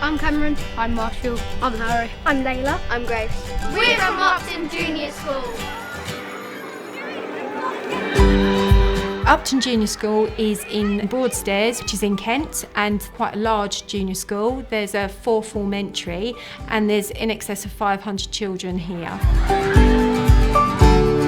I'm Cameron. I'm Marshall. I'm Harry. I'm Layla. I'm Grace. We're from Upton Junior School. Upton Junior School is in Broadstairs, which is in Kent, and quite a large junior school. There's a 4-form entry and there's in excess of 500 children here.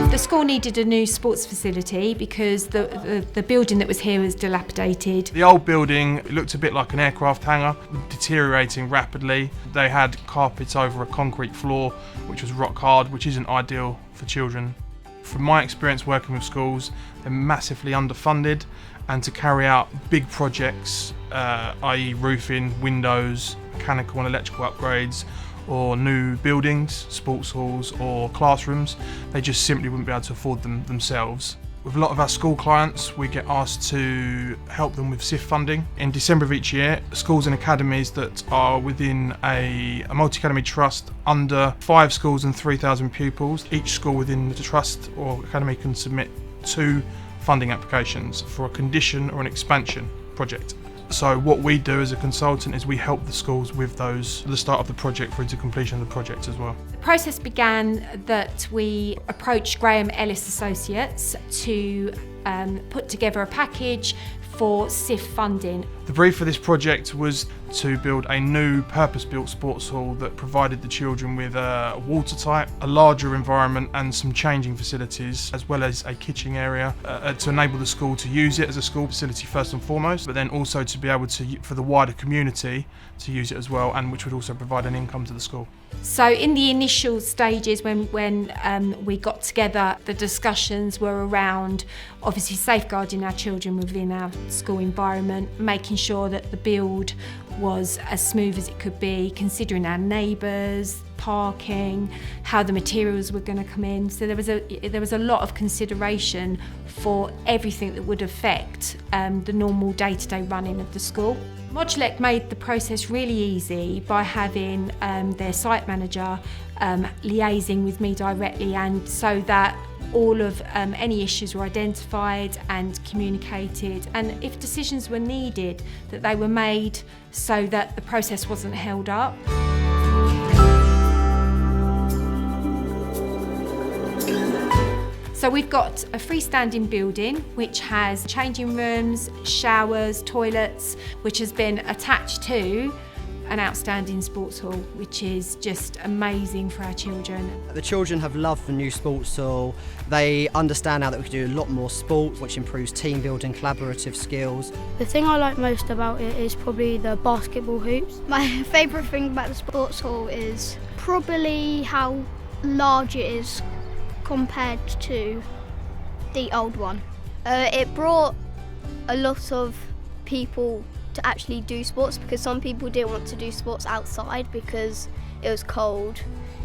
The school needed a new sports facility because the building that was here was dilapidated. The old building looked a bit like an aircraft hangar, deteriorating rapidly. They had carpets over a concrete floor, which was rock hard, which isn't ideal for children. From my experience working with schools, they're massively underfunded, and to carry out big projects, i.e. roofing, windows, mechanical and electrical upgrades, or new buildings, sports halls or classrooms, they just simply wouldn't be able to afford them themselves. With a lot of our school clients, we get asked to help them with SIF funding. In December of each year, schools and academies that are within a multi-academy trust under 5 schools and 3,000 pupils, each school within the trust or academy can submit 2 funding applications for a condition or an expansion project. So what we do as a consultant is we help the schools with those, the start of the project through to completion of the project as well. The process began that we approached Graham Ellis Associates to put together a package for SIF funding. The brief for this project was to build a new purpose-built sports hall that provided the children with a watertight, a larger environment and some changing facilities, as well as a kitchen area to enable the school to use it as a school facility first and foremost, but then also to be able to, for the wider community, to use it as well, and which would also provide an income to the school. So in the initial stages when we got together, the discussions were around obviously safeguarding our children within our school environment, making sure that the build was as smooth as it could be, considering our neighbours, parking, how the materials were going to come in. So there was a lot of consideration for everything that would affect the normal day-to-day running of the school. Modulek made the process really easy by having their site manager liaising with me directly, and so that all of any issues were identified and communicated, and if decisions were needed, that they were made so that the process wasn't held up. So we've got a freestanding building which has changing rooms, showers, toilets, which has been attached to an outstanding sports hall, which is just amazing for our children. The children have loved the new sports hall. They understand now that we can do a lot more sport, which improves team building, collaborative skills. The thing I like most about it is probably the basketball hoops. My favourite thing about the sports hall is probably how large it is compared to the old one. It brought a lot of people to actually do sports, because some people didn't want to do sports outside because it was cold,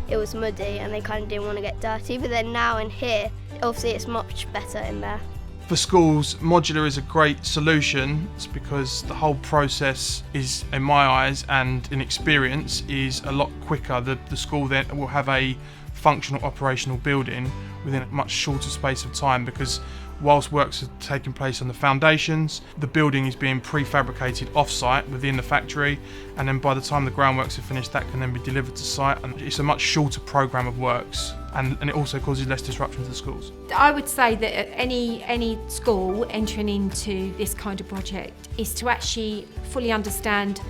it was muddy, and they kind of didn't want to get dirty. But then now in here, obviously it's much better in there. For schools, modular is a great solution. It's because the whole process is, in my eyes and in experience, is a lot quicker. The school then will have a functional operational building within a much shorter space of time, because whilst works are taking place on the foundations, the building is being prefabricated off-site within the factory, and then by the time the groundworks are finished, that can then be delivered to site, and it's a much shorter programme of works, and it also causes less disruption to the schools. I would say that any school entering into this kind of project is to actually fully understand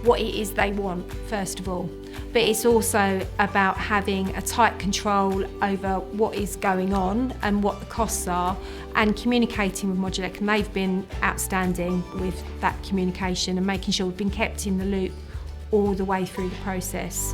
what it is they want, first of all. But it's also about having a tight control over what is going on and what the costs are, and communicating with Modulek, and they've been outstanding with that communication and making sure we've been kept in the loop all the way through the process.